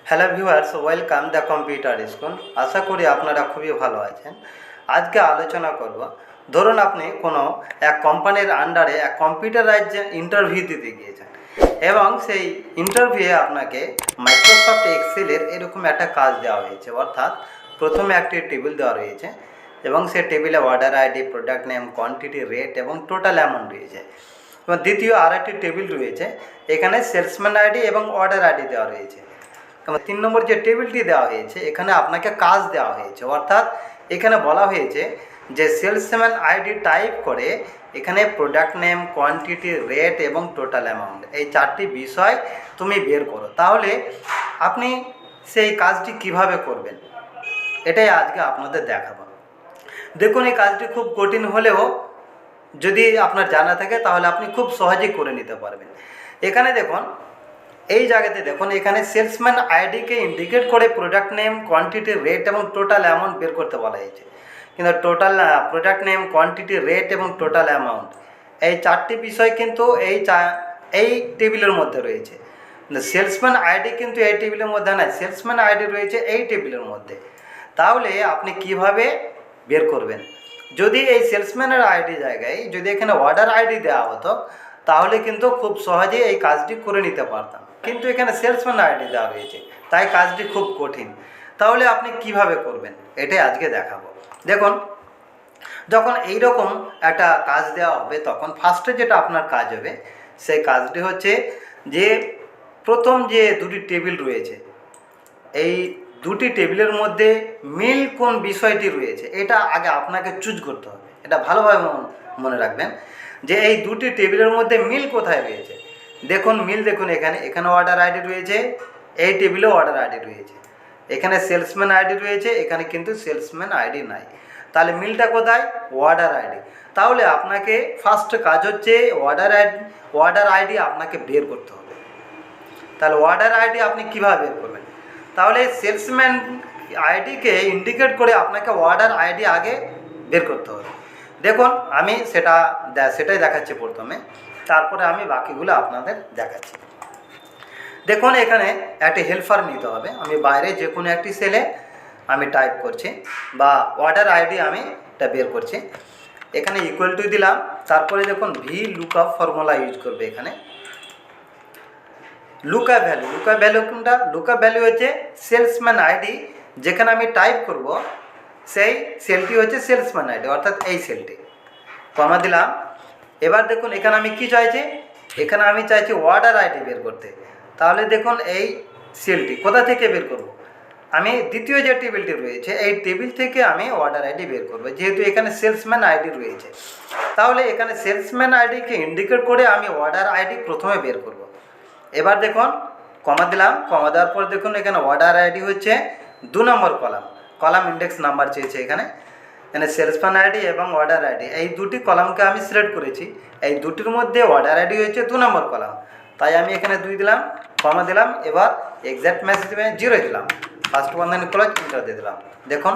Hello viewers, welcome the computer school. আশা করি আপনারা খুবই ভালো আছেন। আজকে আলোচনা করব, ধরুন আপনি কোনো এক কোম্পানির আন্ডারে এক কম্পিউটারাইজড ইন্টারভিউ দিতে গিয়েছেন এবং সেই ইন্টারভিউয়ে আপনাকে মাইক্রোসফট এক্সেলের এরকম একটা কাজ দেওয়া হয়েছে। অর্থাৎ প্রথমে একটি টেবিল দেওয়া রয়েছে এবং সেই টেবিলে order ID, product name, quantity, rate এবং টোটাল অ্যামাউন্ট রয়েছে। এবং দ্বিতীয় আরেকটি টেবিল রয়েছে, এখানে সেলসম্যান আইডি এবং অর্ডার আইডি দেওয়া রয়েছে। 3 নম্বর যে টেবিলটি দেওয়া হয়েছে, এখানে আপনাকে কাজ দেওয়া হয়েছে। অর্থাৎ এখানে বলা হয়েছে যে সেলসম্যান আইডি টাইপ করে এখানে প্রোডাক্ট নেম, কোয়ান্টিটি, রেট এবং টোটাল অ্যামাউন্ট, এই 4টি বিষয় তুমি বের করো। তাহলে আপনি সেই কাজটি কিভাবে করবেন, এটাই আজকে আপনাদের দেখাবো। দেখুন, এই কাজটি খুব কঠিন হলেও যদি আপনার জানা থাকে তাহলে আপনি খুব সহজেই করে নিতে পারবেন। এখানে দেখুন, এই জায়গাতে দেখুন, এখানে সেলসম্যান আইডিকে ইন্ডিকেট করে প্রোডাক্ট নেম, কোয়ান্টিটি, রেট এবং টোটাল অ্যামাউন্ট বের করতে বলা হয়েছে। কিন্তু total product name, quantity, rate এবং টোটাল অ্যামাউন্ট, এই 4টি বিষয় কিন্তু এই টেবিলের মধ্যে রয়েছে। সেলসম্যান আইডি কিন্তু এই টেবিলের মধ্যে নয়, সেলসম্যান আইডি রয়েছে এই টেবিলের মধ্যে। তাহলে আপনি কিভাবে বের করবেন? যদি এই সেলসম্যানের আইডি জায়গায় যদি এখানে অর্ডার আইডি দেওয়া হতো তাহলে কিন্তু খুব সহজেই এই কাজটি করে নিতে পারতাম, কিন্তু এখানে সেলসম্যান আইডি দেওয়া রয়েছে, তাই কাজটি খুব কঠিন। তাহলে আপনি কিভাবে করবেন এটাই আজকে দেখাবো। দেখুন, যখন এইরকম একটা কাজ দেওয়া হবে তখন ফার্স্টে যেটা আপনার কাজ হবে, সেই কাজটি হচ্ছে যে প্রথম যে দুটি টেবিল রয়েছে, এই দুটি টেবিলের মধ্যে মিল কোন বিষয়টি রয়েছে এটা আগে আপনাকে চুজ করতে হবে। এটা ভালোভাবে মনে রাখবেন যে এই দুটি টেবিলের মধ্যে মিল কোথায় রয়েছে। দেখুন মিল, দেখুন এখানে অর্ডার আইডি রয়েছে, এই টেবিলেও অর্ডার আইডি রয়েছে, এখানে সেলসম্যান আইডি রয়েছে, এখানে কিন্তু সেলসম্যান আইডি নাই। তাহলে মিলটা কোথায়? Order ID. তাহলে আপনাকে ফার্স্ট কাজ হচ্ছে অর্ডার আইডি আপনাকে বের করতে হবে। তাহলে অর্ডার আইডি আপনি কীভাবে বের করবেন? তাহলে সেলসম্যান আইডিকে ইন্ডিকেট করে আপনাকে অর্ডার আইডি আগে বের করতে হবে। দেখুন, আমি সেটাই দেখাচ্ছি প্রথমে, তারপরে আমি বাকিগুলো আপনাদের দেখাচ্ছি। দেখুন, এখানে একটি হেল্পার নিতে হবে। আমি বাইরে যে কোনো একটি সেলে আমি টাইপ করছি বা অর্ডার আইডি আমি এটা বের করছি। এখানে ইকুয়াল টু দিলাম, তারপরে দেখুন ভি লুকআপ ফর্মুলা ইউজ করবে। এখানে লুকআপ ভ্যালু কোনটা? লুকআপ ভ্যালু হচ্ছে সেলসম্যান আইডি, যেখানে আমি টাইপ করব সেই সেলটি হচ্ছে সেলসম্যান আইডি, অর্থাৎ এই সেলটি। কমা দিলাম। এবার দেখুন এখানে আমি কি চাইছি, এখানে আমি চাইছি অর্ডার আইডি বের করতে। তাহলে দেখুন এই সেলটি কোথা থেকে বের করব? আমি দ্বিতীয় যে টেবিলটি রয়েছে এই টেবিল থেকে আমি অর্ডার আইডি বের করব, যেহেতু এখানে সেলসম্যান আইডি রয়েছে। তাহলে এখানে সেলসম্যান আইডিকে ইন্ডিকেট করে আমি অর্ডার আইডি প্রথমে বের করব। এবার দেখুন কমা দিলাম। কমা দেওয়ার পর দেখুন এখানে অর্ডার আইডি হচ্ছে 2 নম্বর কলাম ইন্ডেক্স নাম্বার চেয়েছে। এখানে সেলসম্যান আইডি এবং অর্ডার আইডি এই দুটি কলামকে আমি সিলেক্ট করেছি। এই দুটির মধ্যে অর্ডার আইডি হচ্ছে 2 নম্বর কলাম, তাই আমি এখানে 2 দিলাম, কমা দিলাম। এবার এক্সাক্ট মেসেজ 0 দিলাম, ফার্স্ট বন্ধনী ক্লোজ, এন্টার দিয়ে দিলাম। দেখুন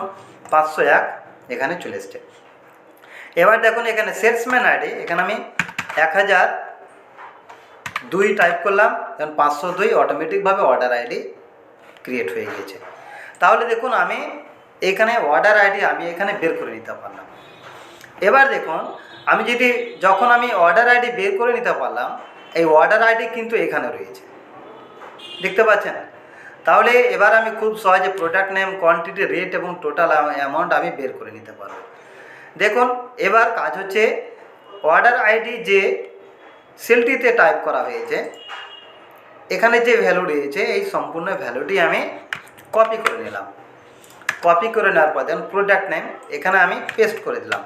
501 এখানে চলে এসছে। এবার দেখুন এখানে সেলসম্যান আইডি, এখানে আমি 1002 টাইপ করলাম, কারণ 502 অটোমেটিকভাবে অর্ডার আইডি ক্রিয়েট হয়ে গিয়েছে। তাহলে দেখুন আমি এখানে অর্ডার আইডি আমি এখানে বের করে নিতে পারলাম। এবার দেখুন যখন আমি অর্ডার আইডি বের করে নিতে পারলাম, এই অর্ডার আইডি কিন্তু এখানে রয়েছে, দেখতে পাচ্ছেন। তাহলে এবার আমি খুব সহজে প্রোডাক্ট নেম, কোয়ান্টিটি, রেট এবং টোটাল অ্যামাউন্ট আমি বের করে নিতে পারবো। দেখুন এবার কাজ হচ্ছে অর্ডার আইডি যে সেলটিতে টাইপ করা হয়েছে, এখানে যে ভ্যালু রয়েছে এই সম্পূর্ণ ভ্যালুটি আমি কপি করে নিলাম। কপি করে নেওয়ার পর দেখুন প্রোডাক্ট নেম এখানে আমি পেস্ট করে দিলাম।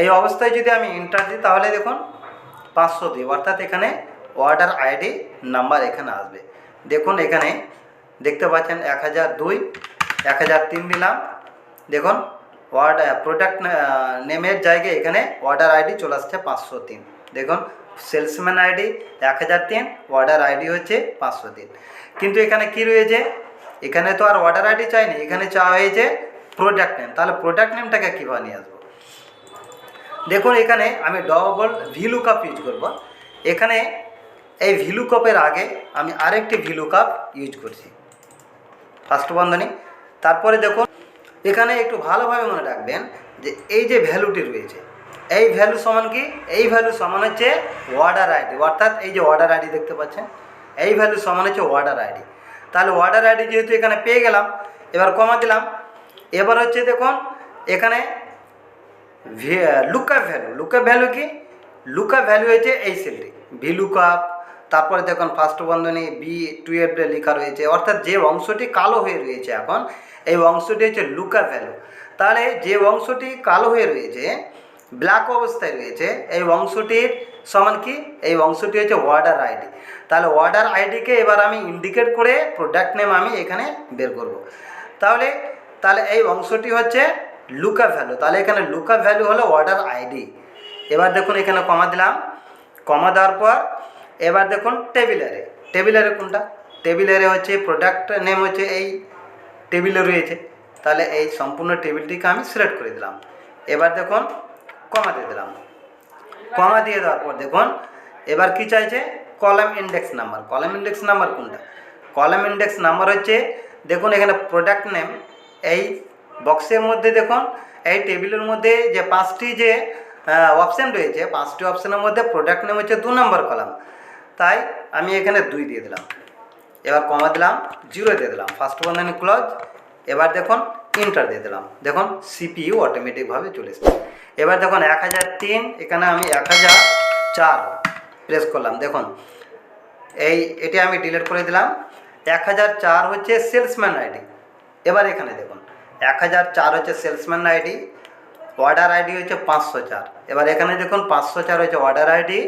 এই অবস্থায় যদি আমি এন্টার দিই তাহলে দেখুন 502, অর্থাৎ এখানে অর্ডার আইডি নাম্বার এখানে আসবে। দেখুন এখানে দেখতে পাচ্ছেন 1002, 1003 দিলাম। দেখুন প্রোডাক্ট নেমের জায়গায় এখানে অর্ডার আইডি চলে আসছে 503। দেখুন সেলসম্যান আইডি 1003, অর্ডার আইডি হচ্ছে 503। কিন্তু এখানে কি রয়েছে, এখানে তো আর অর্ডার আইডি চাইনি, এখানে চাওয়া হয়েছে প্রোডাক্ট নেম। তাহলে প্রোডাক্ট নেমটাকে কীভাবে নিয়ে আসবো? দেখুন এখানে আমি ডবল ভিলুকআপ ইউজ করব। এখানে এই ভিলুকআপের আগে আমি আরেকটি ভিলুকআপ ইউজ করছি। ফার্স্ট বন্ধনী। তারপরে দেখুন এখানে একটু ভালোভাবে মনে রাখবেন যে এই যে ভ্যালুটি রয়েছে, এই ভ্যালু সমান কি, এই ভ্যালু সমান হচ্ছে অর্ডার আইডি, অর্থাৎ এই যে অর্ডার আইডি দেখতে পাচ্ছেন, এই ভ্যালু সমান হচ্ছে অর্ডার আইডি। তাহলে অর্ডার আইডি যেহেতু এখানে পেয়ে গেলাম, এবার কমা দিলাম। এবার হচ্ছে দেখুন এখানে লুকআপ ভ্যালু, লুকআপ ভ্যালু কি, লুকআপ ভ্যালু হচ্ছে এই সেলটি ভি লুকআপ। তারপরে দেখুন ফার্স্ট বন্ধনী B12 লেখা রয়েছে, অর্থাৎ যে অংশটি কালো হয়ে রয়েছে এখন, এই অংশটি হচ্ছে লুকআপ ভ্যালু। তাহলে যে অংশটি কালো হয়ে রয়েছে, ব্ল্যাক অবস্থায় রয়েছে, এই অংশটির সমান কি, এই অংশটি হচ্ছে অর্ডার আইডি। তাহলে অর্ডার আইডিকে এবার আমি ইন্ডিকেট করে প্রোডাক্ট নেম আমি এখানে বের করব। তাহলে তাহলে এই অংশটি হচ্ছে লুকআপ ভ্যালু, তাহলে এখানে লুকআপ ভ্যালু হলো অর্ডার আইডি। এবার দেখুন এখানে কমা দিলাম, কমা দেওয়ার পর এবার দেখুন টেবিলারে, টেবিলারে কোনটা, টেবিলারে হচ্ছে প্রোডাক্ট নেম হচ্ছে এই টেবিলে রয়েছে, তাহলে এই সম্পূর্ণ টেবিলটিকে আমি সিলেক্ট করে দিলাম। এবার দেখুন কমা দিয়ে দিলাম, কমা দিয়ে দেওয়ার পর দেখুন এবার কি চাইছে, column index number. Column index number কোনটা, কলাম ইন্ডেক্স নাম্বার হচ্ছে দেখুন এখানে প্রোডাক্ট নেম, এই বক্সের মধ্যে দেখুন এই টেবিলের মধ্যে যে 5টি যে অপশান রয়েছে, 5টি অপশানের মধ্যে প্রোডাক্ট নেম হচ্ছে 2 নম্বর কলাম, তাই আমি এখানে 2 দিয়ে দিলাম। এবার কমা দিলাম, 0 দিয়ে দিলাম, ফার্স্ট বন্ধনী ক্লোজ। এবার দেখুন ইন্টার দিয়ে দিলাম, দেখুন CPU অটোমেটিকভাবে চলে এসেছে। এবার দেখুন 1003, এখানে আমি 1004 প্রেস করলাম, দেখুন এটি আমি ডিলিট করে দিলাম। 1004 হচ্ছে সেলসম্যান আইডি। এবার এখানে দেখুন 1004 হচ্ছে সেলসম্যান আইডি, অর্ডার আইডি হচ্ছে 504। এবার এখানে দেখুন 504 হচ্ছে অর্ডার আইডি,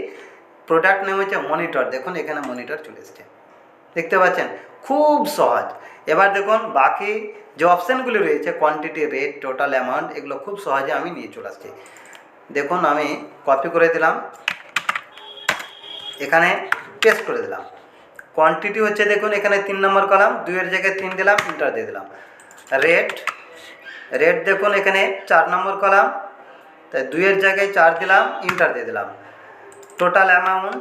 প্রোডাক্ট নেম হচ্ছে মনিটর, দেখুন এখানে মনিটর চলে এসছে, দেখতে পাচ্ছেন, খুব সহজ। এবার দেখুন বাকি যে অপশানগুলি রয়েছে কোয়ান্টিটি, রেট, টোটাল অ্যামাউন্ট, এগুলো খুব সহজে আমি নিয়ে চলে আসছি। দেখুন আমি কপি করে দিলাম, এখানে পেস্ট করে দিলাম। কোয়ান্টিটি হচ্ছে দেখুন এখানে 3 নম্বর কলাম, 2-এর জায়গায় 3 দিলাম, ইন্টার দিয়ে দিলাম। রেট, রেট দেখুন এখানে 4 নম্বর কলাম, তাই 2-এর জায়গায় 4 দিলাম, ইন্টার দিয়ে দিলাম। টোটাল অ্যামাউন্ট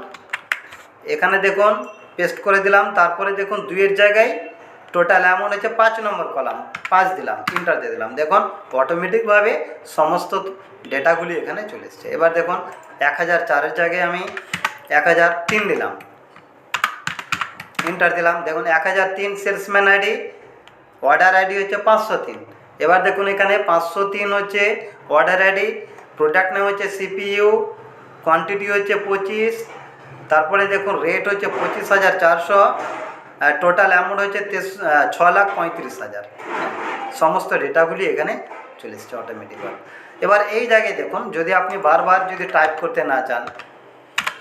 এখানে দেখুন পেস্ট করে দিলাম, তারপরে দেখুন 2-এর জায়গায় টোটাল অ্যামাউন্ট হচ্ছে 5 নম্বর কলাম, 5 দিলাম, ইন্টার দিয়ে দিলাম। দেখুন অটোমেটিকভাবে সমস্ত ডেটাগুলি এখানে চলে এসছে। এবার দেখুন 1004-এর জায়গায় আমি 1003 দিলাম, ইন্টার দিলাম। দেখুন 1003 সেলসম্যান আইডি, অর্ডার আইডি হচ্ছে 503। এবার দেখুন এখানে 503 হচ্ছে অর্ডার আইডি, প্রোডাক্ট নেম হচ্ছে CPU, কোয়ান্টিটি হচ্ছে 25, তারপরে দেখুন রেট হচ্ছে 25,400, আর টোটাল অ্যামাউন্ট হচ্ছে 6,35,000। সমস্ত ডেটাগুলি এখানে চলে এসছে অটোমেটিকভাবে। এবার এই জায়গায় দেখুন যদি আপনি বারবার যদি টাইপ করতে না চান,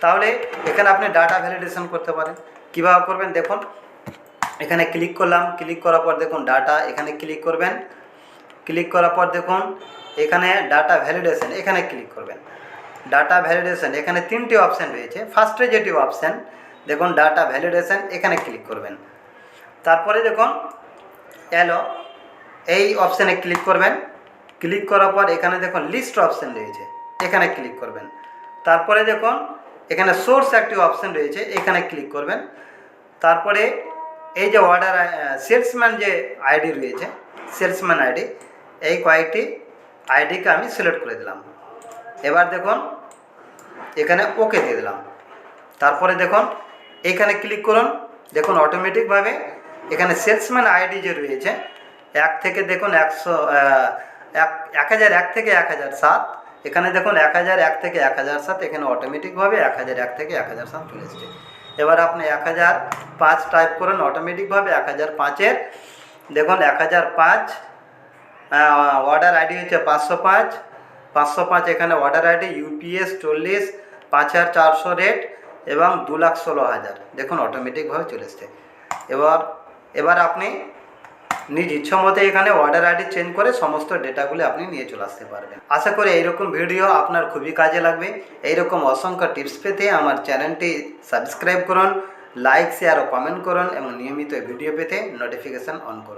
তাহলে এখানে আপনি ডাটা ভ্যালিডেশন করতে পারেন। কীভাবে করবেন দেখুন, এখানে ক্লিক করলাম, ক্লিক করার পর দেখুন ডাটা, এখানে ক্লিক করবেন, ক্লিক করার পর দেখুন এখানে ডাটা ভ্যালিডেশন, এখানে ক্লিক করবেন। ডাটা ভ্যালিডেশন এখানে 3টি অপশান রয়েছে, ফার্স্টে যেটি অপশান দেখুন ডাটা ভ্যালিডেশন, এখানে ক্লিক করবেন। তারপরে দেখুন এলো, এই অপশানে ক্লিক করবেন, ক্লিক করার পর এখানে দেখুন লিস্ট অপশান রয়েছে, এখানে ক্লিক করবেন। তারপরে দেখুন এখানে সোর্স একটি অপশান রয়েছে, এখানে ক্লিক করবেন। তারপরে এই যে অর্ডার সেলসম্যান যে আইডি রয়েছে, সেলসম্যান আইডি, এই কয়েকটি আইডিকে আমি সিলেক্ট করে দিলাম। এবার দেখুন এখানে ওকে দিয়ে দিলাম। তারপরে দেখুন এখানে ক্লিক করুন, দেখুন অটোমেটিকভাবে এখানে সেলসম্যান আইডি যে রয়েছে 1 থেকে দেখুন 1001 থেকে 1007, এখানে দেখুন 1001 থেকে 1007, এখানে অটোমেটিকভাবে 1001 থেকে 1007 চলে এসছে। এবার আপনি 1005 টাইপ করুন, অটোমেটিকভাবে 1005-এর দেখুন 1005 অর্ডার আইডি হচ্ছে 505, এখানে অর্ডার আইডি UPS 40, 5,400 রেট এবং 2,16,000, দেখুন অটোমেটিকভাবে চলে এসছে। এবার আপনি নিজ ইচ্ছা মতো এখানে অর্ডার আইডি চেঞ্জ করে সমস্ত ডেটাগুলি আপনি নিয়ে চলে আসতে পারবেন। আশা করি এইরকম ভিডিও আপনার খুবই কাজে লাগবে। এইরকম অসংখ্য টিপস পেতে আমার চ্যানেলটি সাবস্ক্রাইব করুন, লাইক, শেয়ার ও কমেন্ট করুন এবং নিয়মিত ভিডিও পেতে নোটিফিকেশান অন করুন।